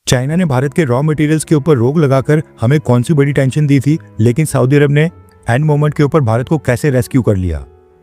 China ने भारत के raw materials के ऊपर रोक लगाकर हमें कौन सी बड़ी टेंशन दी थी, लेकिन सऊदी अरब ने एंड मोमेंट के ऊपर भारत को कैसे रेस्क्यू कर लिया।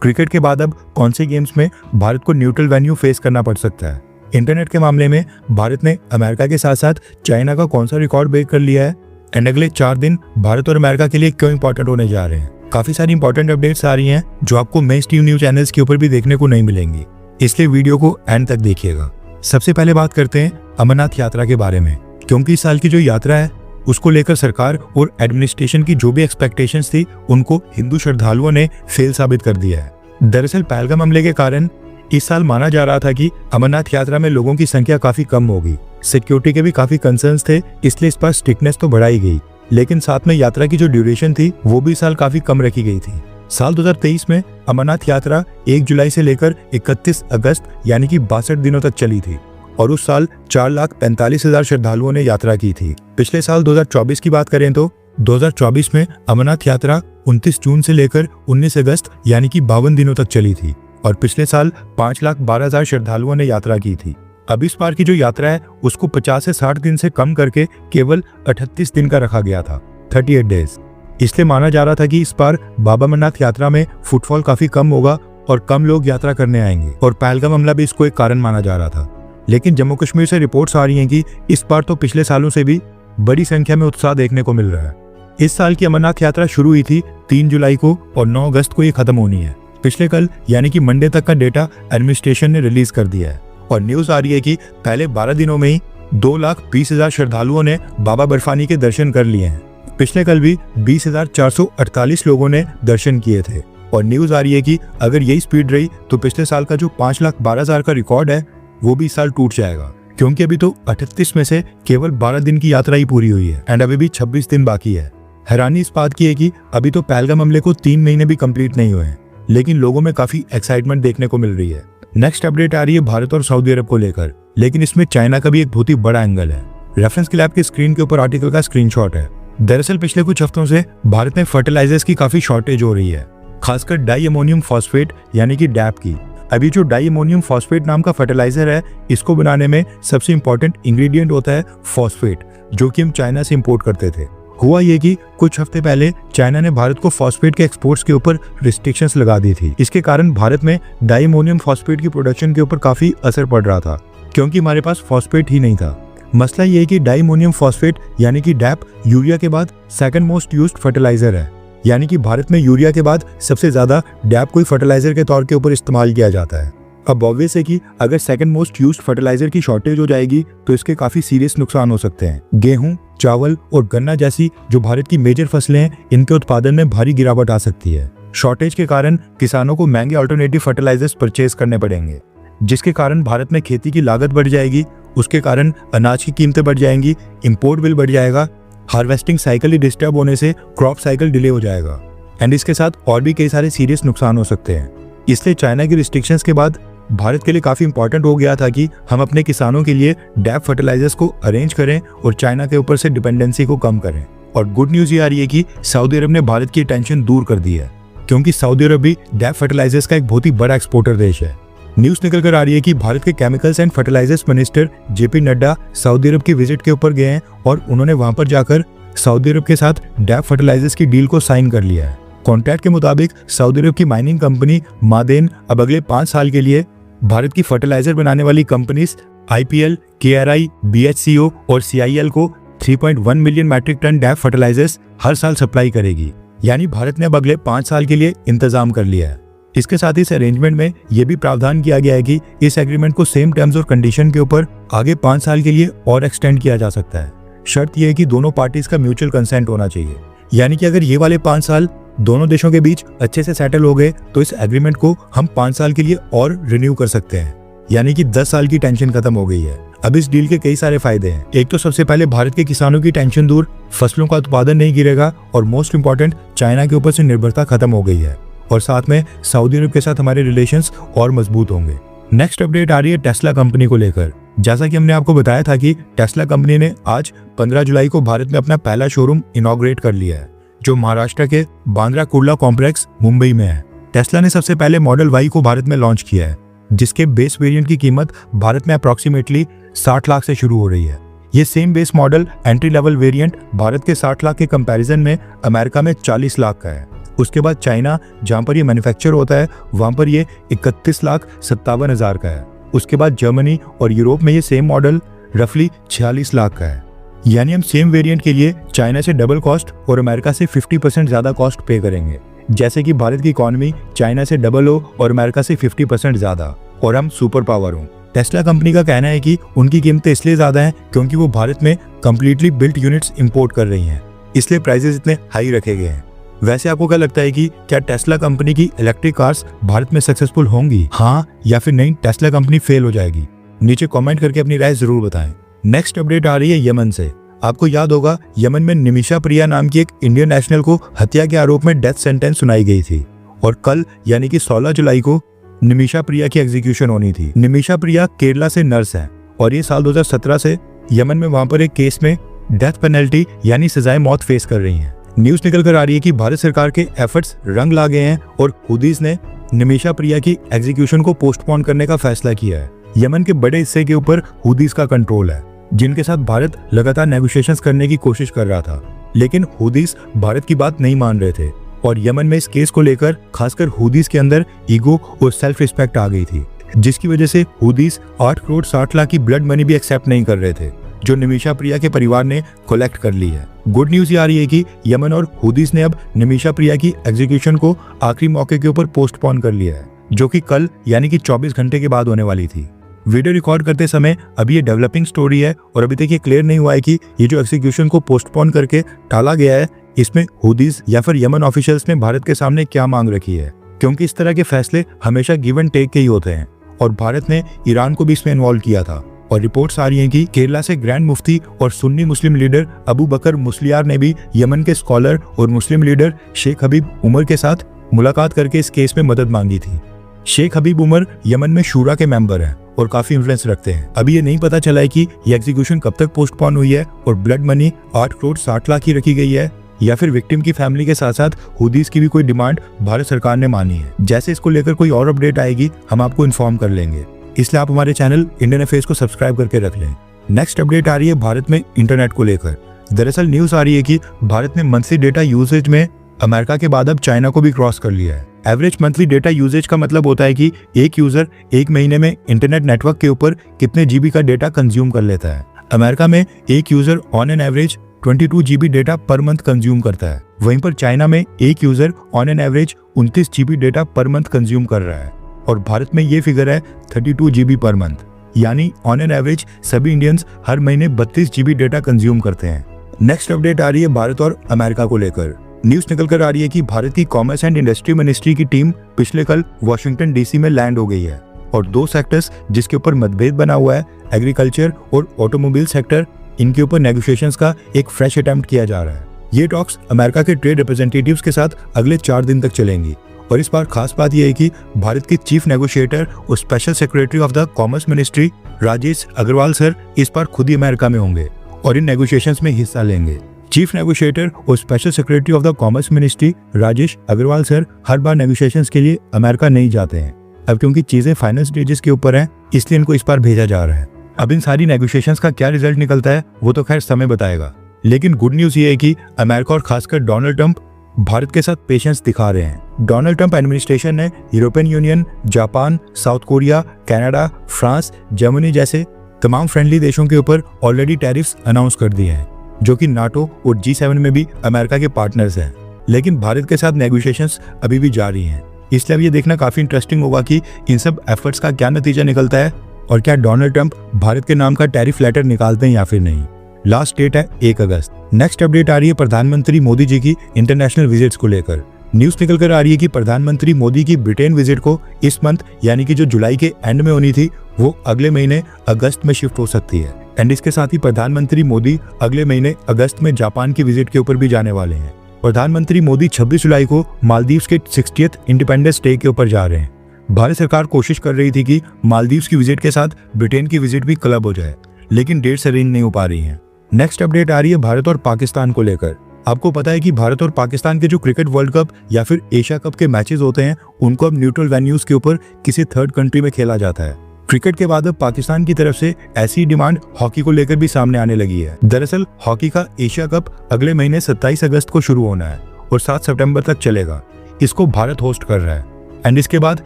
क्रिकेट के बाद अब कौन से गेम्स में भारत को न्यूट्रल वेन्यू फेस करना पड़ सकता है। इंटरनेट के मामले में भारत ने अमेरिका के साथ साथ चाइना का कौन सा रिकॉर्ड ब्रेक कर लिया है, एंड अगले 4 दिन भारत और अमेरिका के लिए क्यों इंपॉर्टेंट होने जा रहे हैं। काफी सारी इंपॉर्टेंट अपडेट्स आ रही हैं जो आपको मेन स्ट्रीम न्यूज चैनल्स के ऊपर भी देखने को नहीं मिलेंगी, इसलिए वीडियो को एंड तक देखिएगा। सबसे पहले बात करते हैं अमरनाथ यात्रा के बारे में, क्योंकि इस साल की जो यात्रा है उसको लेकर सरकार और एडमिनिस्ट्रेशन की जो भी एक्सपेक्टेशंस थी उनको हिंदू श्रद्धालुओं ने फेल साबित कर दिया है। दरअसल पहलगाम हमले के कारण इस साल माना जा रहा था कि अमरनाथ यात्रा में लोगों की संख्या काफी कम होगी। सिक्योरिटी के भी काफी कंसर्न्स थे, इसलिए इस पर स्ट्रिक्टनेस तो बढ़ाई गई, लेकिन साथ में यात्रा की जो ड्यूरेशन थी वो भी इस साल काफी कम रखी गई थी। साल 2023 में अमरनाथ यात्रा 1 जुलाई से लेकर 31 अगस्त यानी कि 62 दिनों तक चली थी और उस साल 4,45,000 श्रद्धालुओं ने यात्रा की थी। पिछले साल 2024 की बात करें तो 2024 में अमरनाथ यात्रा 29 जून से लेकर 19 अगस्त यानी कि 52 दिनों तक चली थी और पिछले साल 5,12,000 श्रद्धालुओं ने यात्रा की थी। अब इस बार की जो यात्रा है उसको 50 से 60 दिन से कम करके केवल 38 दिन का रखा गया था, 38 डेज। इसलिए माना जा रहा था कि इस बार बाबा अमरनाथ यात्रा में फुटफॉल काफी कम होगा और कम लोग यात्रा करने आएंगे, और पहलगाम हमला भी इसको एक कारण माना जा रहा था। लेकिन जम्मू कश्मीर से रिपोर्ट्स आ रही हैं कि इस बार तो पिछले सालों से भी बड़ी संख्या में उत्साह देखने को मिल रहा है। इस साल की अमरनाथ यात्रा शुरू हुई थी 3 जुलाई को और 9 अगस्त को ये खत्म होनी है। पिछले कल यानी कि मंडे तक का डेटा एडमिनिस्ट्रेशन ने रिलीज कर दिया है और न्यूज आ रही है कि पहले 12 दिनों में ही 2,20,000 श्रद्धालुओं ने बाबा बर्फानी के दर्शन कर लिए हैं। पिछले कल भी 20,448 लोगों ने दर्शन किए थे और न्यूज आ रही है कि अगर यही स्पीड रही तो पिछले साल का जो 5,12,000 का रिकॉर्ड है वो भी इस साल टूट जाएगा, क्योंकि अभी तो 38 में से केवल 12 दिन की यात्रा ही पूरी हुई है एंड अभी भी 26 दिन बाकी है। हैरानी इस बात की है कि अभी तो पहलगाम हमले को 3 महीने भी कंप्लीट नहीं हुए हैं, लेकिन लोगों में काफी एक्साइटमेंट देखने को मिल रही है। नेक्स्ट अपडेट आ रही है भारत और सऊदी अरब को लेकर, लेकिन इसमें चाइना का भी एक बहुत ही बड़ा एंगल है। रेफरेंस के लिए आपकी स्क्रीन के ऊपर आर्टिकल का स्क्रीनशॉट है। दरअसल पिछले कुछ हफ्तों से भारत में फर्टिलाइजर्स की काफी शॉर्टेज हो रही है, खासकर डाई अमोनियम फॉस्फेट यानी कि डैप की। अभी जो डाई अमोनियम फॉस्फेट नाम का फर्टिलाइजर है, इसको बनाने में सबसे इंपॉर्टेंट इंग्रेडिएंट होता है फॉस्फेट, जो कि हम चाइना से इंपोर्ट करते थे। हुआ ये कि कुछ हफ्ते पहले चाइना ने भारत को फॉस्फेट के एक्सपोर्ट्स के ऊपर रिस्ट्रिक्शंस लगा दी थी। इसके कारण भारत में डाई अमोनियम फॉस्फेट की प्रोडक्शन के ऊपर काफी असर पड़ रहा था, क्योंकि हमारे पास फॉस्फेट ही नहीं था। मसला ये है कि डाई अमोनियम फॉस्फेट यानी कि डैप यूरिया के बाद सेकंड मोस्ट यूज्ड फर्टिलाइजर है, यानी कि भारत में यूरिया के बाद सबसे ज्यादा डैप को फर्टिलाइजर के तौर के ऊपर इस्तेमाल किया जाता है। अब ऑब्वियस है कि अगर सेकंड मोस्ट यूज्ड फर्टिलाइजर की शॉर्टेज हो जाएगी तो इसके काफी सीरियस नुकसान हो सकते हैं। गेहूं, चावल और गन्ना जैसी जो भारत की मेजर फसलें हैं, इनके उत्पादन में भारी गिरावट आ सकती है। शॉर्टेज के कारण किसानों को महंगे अल्टरनेटिव फर्टिलाइजर्स परचेज करने पड़ेंगे, जिसके कारण भारत में खेती की लागत बढ़ जाएगी, उसके कारण अनाज की कीमतें बढ़ जाएंगी, इंपोर्ट बिल बढ़ जाएगा, हार्वेस्टिंग साइकिल ही डिस्टर्ब होने से क्रॉप साइकिल डिले हो जाएगा एंड इसके साथ और भी कई सारे सीरियस नुकसान हो सकते हैं। इसलिए चाइना की रिस्ट्रिक्शंस के बाद भारत के लिए काफी इंपॉर्टेंट हो गया था कि हम अपने किसानों के लिए डैप फर्टिलाइजर्स को अरेंज करें और चाइना के ऊपर से डिपेंडेंसी को कम करें। और गुड न्यूज ये आ रही है कि सऊदी अरब ने भारत की टेंशन दूर कर दी है, क्योंकि सऊदी अरब भी डैप फर्टिलाइजर्स का एक बहुत ही बड़ा एक्सपोर्टर देश है। न्यूज निकल कर आ रही है कि भारत के chemicals and fertilisers minister JP Nadda Saudi Arabia की विजिट के ऊपर गए हैं और उन्होंने वहां पर जाकर सऊदी अरब के साथ डैप फर्टिलाइजर्स की डील को साइन कर लिया है। कॉन्ट्रैक्ट के मुताबिक सऊदी अरब की माइनिंग कंपनी मादेन अब अगले 5 साल के लिए भारत की फर्टिलाइजर बनाने वाली कंपनीज IPL, KRI, BHCO और CIL को 3.1 million metric tonne DAP fertilisers हर साल सप्लाई करेगी। यानी भारत ने अब अगले 5 साल के लिए इंतजाम कर लिया है। इसके साथ इस अरेंजमेंट में यह भी प्रावधान किया गया है कि इस एग्रीमेंट को सेम टर्म्स और कंडीशन के ऊपर आगे 5 साल के लिए और एक्सटेंड किया जा सकता है। शर्त यह है कि दोनों पार्टीज का म्यूचुअल कंसेंट होना चाहिए, यानी कि अगर ये वाले 5 साल दोनों देशों के बीच अच्छे से सेटल हो गए तो इस एग्रीमेंट को हम 5 साल के लिए और रिन्यू कर सकते हैं, यानी कि 10 साल की टेंशन खत्म हो गई है। अब इस डील के कई सारे फायदे हैं। एक तो सबसे पहले भारत के किसानों की टेंशन दूर, फसलों का उत्पादन नहीं गिरेगा और मोस्ट इंपॉर्टेंट चाइना के ऊपर से निर्भरता खत्म हो गई है, और साथ में सऊदी अरब के साथ हमारे रिलेशंस और मजबूत होंगे। नेक्स्ट अपडेट आ रही है टेस्ला कंपनी को लेकर। जैसा कि हमने आपको बताया था कि टेस्ला कंपनी ने आज 15 जुलाई को भारत में अपना पहला शोरूम इनॉग्रेट कर लिया है, जो महाराष्ट्र के बांद्रा कुर्ला कॉम्प्लेक्स मुंबई में है। टेस्ला ने सबसे पहले मॉडल Y को भारत में लॉन्च किया है, जिसके बेस वेरिएंट की कीमत भारत में अप्रॉक्सीमेटली 60 लाख से शुरू हो रही है। ये same base model entry level variant Bharat के 60 लाख के कंपैरिजन में अमेरिका में 40 लाख का है। उसके बाद चाइना, जहां पर ये मैन्युफैक्चर होता है, वहां पर ये 31,57,000 का है। उसके बाद जर्मनी और यूरोप में ये सेम मॉडल रफली 46 लाख का है। यानी हम सेम वेरिएंट के लिए चाइना से डबल कॉस्ट और अमेरिका से 50% ज्यादा कॉस्ट पे करेंगे। जैसे कि भारत की इकोनॉमी चाइना से डबल हो और अमेरिका से 50% ज्यादा, और हम सुपर पावर हों। टेस्ला कंपनी का कहना है कि उनकी कीमतें इसलिए ज्यादा हैं क्योंकि वो भारत में कंप्लीटली बिल्ट यूनिट्स इंपोर्ट कर रही हैं, इसलिए प्राइसेस इतने हाई रखे गए हैं। वैसे आपको क्या लगता है कि क्या टेस्ला कंपनी की इलेक्ट्रिक कार्स भारत में सक्सेसफुल होंगी, हाँ या फिर नहीं, टेस्ला कंपनी फेल हो जाएगी? नीचे कमेंट करके अपनी राय जरूर बताएं। नेक्स्ट अपडेट आ रही है यमन से। आपको याद होगा यमन में निमिषा प्रिया नाम की एक इंडियन नेशनल को हत्या के आरोप में डेथ सेंटेंस सुनाई गई थी, और कल यानी कि 16 जुलाई को निमिषा प्रिया की एग्जीक्यूशन होनी थी। निमिषा प्रिया केरला से नर्स है और ये साल 2017 से यमन में वहां पर एक केस में डेथ पेनल्टी यानी सजाए मौत फेस कर रही हैं। न्यूज निकल कर आ रही है कि भारत सरकार के एफर्ट्स रंग ला गए हैं और हुदीस ने निमिषा प्रिया की एग्जीक्यूशन को पोस्टपोन करने का फैसला किया है। यमन के बड़े हिस्से के ऊपर हुदीस का कंट्रोल है, जिनके साथ भारत लगातार नेगोशिएशंस करने की कोशिश कर रहा था, लेकिन हुदीस भारत की बात नहीं मान रहे थे और यमन में इस केस को लेकर खासकर हुदीस के अंदर ईगो और सेल्फ रिस्पेक्ट आ गई थी, जिसकी वजह से हुदीस 8 करोड़ 60 लाख की ब्लड मनी भी एक्सेप्ट नहीं कर रहे थे, जो निमिषा प्रिया के परिवार ने कलेक्ट कर ली है। गुड न्यूज ये आ रही है कि यमन और हुदीस ने अब निमिषा प्रिया की एग्जीक्यूशन को आखिरी मौके के ऊपर पोस्टपोन कर लिया है, जो कि कल यानी कि 24 घंटे के बाद होने वाली थी। वीडियो रिकॉर्ड करते समय अभी ये डेवलपिंग स्टोरी है और अभी तक ये क्लियर नहीं हुआ है कि ये जो एग्जीक्यूशन को पोस्टपोन करके टाला गया है, इसमें हुदीस या फिर यमन ऑफिशियल्स ने भारत के सामने क्या मांग रखी है, क्योंकि इस तरह के फैसले हमेशा गिव एंड टेक के ही होते हैं और भारत ने ईरान को भी इसमें इन्वॉल्व किया था। और रिपोर्ट्स आ रही हैं कि केरला से ग्रैंड मुफ्ती और सुन्नी मुस्लिम लीडर अबू बकर मुस्लियार ने भी यमन के स्कॉलर और मुस्लिम लीडर शेख हबीब उमर के साथ मुलाकात करके इस केस में मदद मांगी थी। शेख हबीब उमर यमन में शूरा के मेंबर हैं और काफी इन्फ्लुएंस रखते हैं। अभी ये नहीं पता चला है कि ये एग्जीक्यूशन कब तक पोस्टपोन हुई है और ब्लड मनी 8 करोड़ 60 लाख की रखी गई है, या फिर विक्टिम की फैमिली के साथ साथ हुदीस की भी कोई डिमांड भारत सरकार ने मानी है। जैसे इसको लेकर कोई और अपडेट आएगी हम आपको इन्फॉर्म कर लेंगे, इसलिए आप हमारे चैनल इंडियन अफेयर्स को सब्सक्राइब करके रख लें। नेक्स्ट अपडेट आ रही है भारत में इंटरनेट को लेकर। दरअसल न्यूज आ रही है कि भारत ने मंथली डेटा यूसेज में अमेरिका के बाद अब चाइना को भी क्रॉस कर लिया है। एवरेज मंथली डेटा यूजेज का मतलब होता है कि एक यूजर एक महीने में इंटरनेट नेटवर्क के ऊपर कितने जीबी का डेटा कंज्यूम कर लेता है। अमेरिका में एक user on an average 22 GB data per month consume करता है, वहीं पर चाइना में एक user on an average 29 GB data per month consume कर रहा है और भारत में ये फिगर है 32 जीबी पर मंथ, यानी ऑन एन एवरेज सभी इंडियंस हर महीने 32 जीबी डेटा कंज्यूम करते हैं। नेक्स्ट अपडेट आ रही है भारत और अमेरिका को लेकर। न्यूज निकल कर आ रही है कि भारत की कॉमर्स एंड इंडस्ट्री मिनिस्ट्री की टीम पिछले कल वॉशिंगटन डीसी में लैंड हो गई है और 2 सेक्टर्स जिसके ऊपर मतभेद बना हुआ है, एग्रीकल्चर और ऑटोमोबाइल सेक्टर, इनके ऊपर नेगोशिएशंस का एक फ्रेश अटेम्प्ट किया जा रहा है। ये टॉक्स अमेरिका के ट्रेड रिप्रेजेंटेटिव्स के साथ अगले 4 दिन तक चलेंगी और इस बार खास बात यह है कि भारत के चीफ नेगोशिएटर और special secretary of the commerce ministry Rajesh Agarwal sir इस बार खुद ही अमेरिका में होंगे और इन नेगोशिएशंस में हिस्सा लेंगे। चीफ नेगोशिएटर और special secretary of the commerce ministry Rajesh Agarwal sir हर बार नेगोशिएशंस के लिए अमेरिका नहीं जाते हैं। अब क्योंकि चीजें फाइनल स्टेजेस के ऊपर हैं, इसलिए इनको इस बार भेजा जा रहा है। अब इन सारी नेगोशिएशंस का क्या रिजल्ट निकलता है वो तो खैर समय बताएगा, लेकिन गुड न्यूज ये है कि अमेरिका और खासकर डोनाल्ड ट्रंप भारत के साथ पेशेंस दिखा रहे हैं। डोनाल्ड ट्रंप एडमिनिस्ट्रेशन ने European union, Japan, south Korea, Canada, France, Germany जैसे तमाम फ्रेंडली देशों के ऊपर ऑलरेडी टैरिफ्स अनाउंस कर दिए हैं, जो कि नाटो और G7 में भी अमेरिका के पार्टनर्स हैं। लेकिन भारत के साथ नेगोशिएशंस अभी भी जारी हैं, इसलिए अब ये देखना काफी इंटरेस्टिंग होगा कि इन सब एफर्ट्स का क्या नतीजा निकलता है और क्या डोनाल्ड ट्रंप भारत के नाम का टैरिफ लेटर निकालते हैं या फिर नहीं। लास्ट डेट है 1 अगस्त। नेक्स्ट अपडेट आ रही है प्रधानमंत्री मोदी जी की इंटरनेशनल विजिट्स को लेकर। न्यूज निकल कर आ रही है कि प्रधानमंत्री मोदी की ब्रिटेन विजिट को इस मंथ यानी कि जो जुलाई के एंड में होनी थी वो अगले महीने अगस्त में शिफ्ट हो सकती है। एंड इसके साथ ही प्रधानमंत्री मोदी अगले महीने अगस्त में जापान की विजिट के ऊपर भी जाने वाले हैं। प्रधानमंत्री मोदी 26 जुलाई को मालदीव्स के 60th इंडिपेंडेंस डे के ऊपर जा रहे हैं। भारत सरकार कोशिश कर रही थी कि मालदीव्स की विजिट के साथ ब्रिटेन की विजिट भी क्लब हो जाए, लेकिन डेट्स अरेंज नहीं हो पा रही हैं। नेक्स्ट अपडेट आ रही है भारत और पाकिस्तान को लेकर। आपको पता है कि भारत और पाकिस्तान के जो क्रिकेट वर्ल्ड कप या फिर एशिया कप के मैचेस होते हैं उनको अब न्यूट्रल वेन्यूज के ऊपर किसी थर्ड कंट्री में खेला जाता है। क्रिकेट के बाद अब पाकिस्तान की तरफ से ऐसी डिमांड हॉकी को लेकर भी सामने आने लगी है। दरअसल हॉकी का एशिया कप अगले महीने 27 अगस्त को शुरू होना है और 7 सितंबर तक चलेगा। इसको भारत होस्ट कर रहा है एंड इसके बाद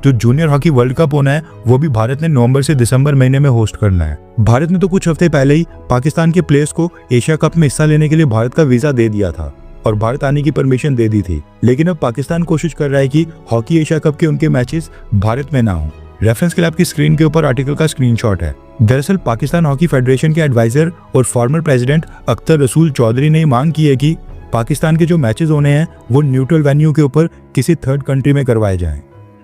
जो जूनियर हॉकी वर्ल्ड कप होना है वो भी भारत ने नवंबर से दिसंबर महीने में होस्ट करना है। भारत ने तो कुछ हफ्ते पहले ही पाकिस्तान के प्लेयर्स को एशिया कप में हिस्सा लेने के लिए भारत का वीजा दे दिया था और भारत आने की परमिशन दे दी थी, लेकिन अब पाकिस्तान कोशिश कर रहा है कि हॉकी एशिया कप के उनके मैचेस भारत में ना हो। रेफरेंस के लिए आपकी स्क्रीन के ऊपर आर्टिकल का स्क्रीनशॉट है। दरअसल पाकिस्तान हॉकी फेडरेशन के एडवाइजर और फॉर्मर प्रेसिडेंट अख्तर रसूल चौधरी ने मांग की है कि पाकिस्तान के जो मैचेस होने हैं वो न्यूट्रल वेन्यू के ऊपर किसी थर्ड कंट्री में करवाए जाएं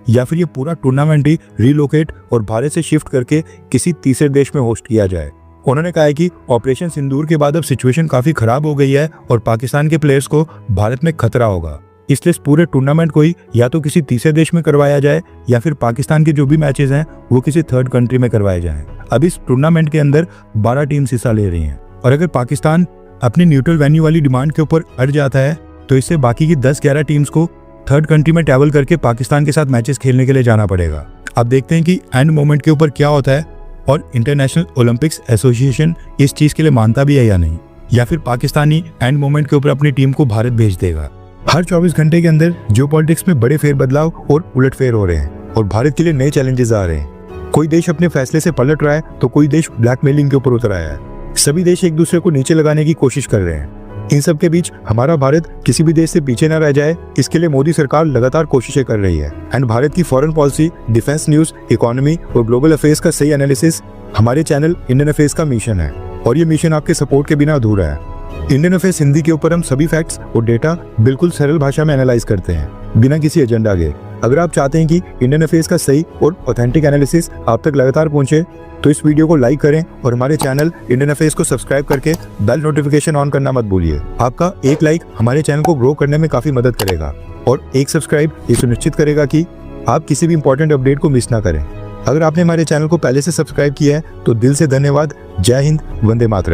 या फिर ये पूरा टूर्नामेंट ही रिलोकेट और भारत से शिफ्ट करके किसी तीसरे देश में होस्ट किया जाए। उन्होंने कहा है कि ऑपरेशन सिंदूर के बाद अब सिचुएशन काफी खराब हो गई है और पाकिस्तान के प्लेयर्स को भारत में खतरा होगा, इसलिए इस पूरे टूर्नामेंट को ही या तो किसी तीसरे देश में करवाया जाए या फिर पाकिस्तान के जो भी मैचेस हैं वो किसी थर्ड कंट्री में करवाए जाएं। अब इस टूर्नामेंट के अंदर 12 टीम्स हिस्सा ले रही हैं और अगर पाकिस्तान अपनी न्यूट्रल वेन्यू वाली डिमांड के ऊपर अड़ जाता है तो इससे बाकी की 10-11 टीम्स को थर्ड कंट्री में ट्रैवल करके पाकिस्तान के साथ मैचेस खेलने के लिए जाना पड़ेगा। अब देखते हैं कि एंड मोमेंट के ऊपर क्या होता है और इंटरनेशनल ओलंपिक्स एसोसिएशन इस चीज के लिए मानता भी है या नहीं, या फिर पाकिस्तानी एंड मोमेंट के ऊपर अपनी टीम को भारत भेज देगा। हर 24 घंटे के अंदर जियोपॉलिटिक्स में बड़े फेरबदलाव और उलटफेर हो रहे हैं और भारत के लिए नए चैलेंजेस आ रहे हैं। कोई देश अपने फैसले से पलट रहा है तो कोई देश ब्लैकमेलिंग के ऊपर उतर आया है। सभी देश एक दूसरे को नीचे लगाने की कोशिश कर रहे हैं। इन सब के बीच हमारा भारत किसी भी देश से पीछे न रह जाए, इसके लिए मोदी सरकार लगातार कोशिशें कर रही है एंड भारत की foreign policy, defence news, economy और ग्लोबल अफेयर्स का सही एनालिसिस हमारे चैनल इंडियन अफेयर्स का मिशन है और ये मिशन आपके सपोर्ट के बिना अधूरा है। इंडियन अफेयर्स हिंदी के ऊपर हम सभी फैक्ट्स और डेटा बिल्कुल सरल भाषा में एनालाइज करते हैं बिना किसी एजेंडा के। अगर आप चाहते हैं कि इंडियन अफेयर्स का सही और ऑथेंटिक एनालिसिस आप तक लगातार पहुंचे तो इस वीडियो को लाइक करें और हमारे चैनल इंडियन अफेयर्स को सब्सक्राइब करके बेल नोटिफिकेशन ऑन करना मत भूलिए। आपका एक लाइक हमारे चैनल को ग्रो करने में काफी मदद करेगा और एक सब्सक्राइब ये सुनिश्चित करेगा कि आप किसी भी इंपॉर्टेंट अपडेट को मिस ना करें। अगर आपने हमारे चैनल को पहले से सब्सक्राइब किया है तो दिल से धन्यवाद। जय हिंद, वंदे मातरम।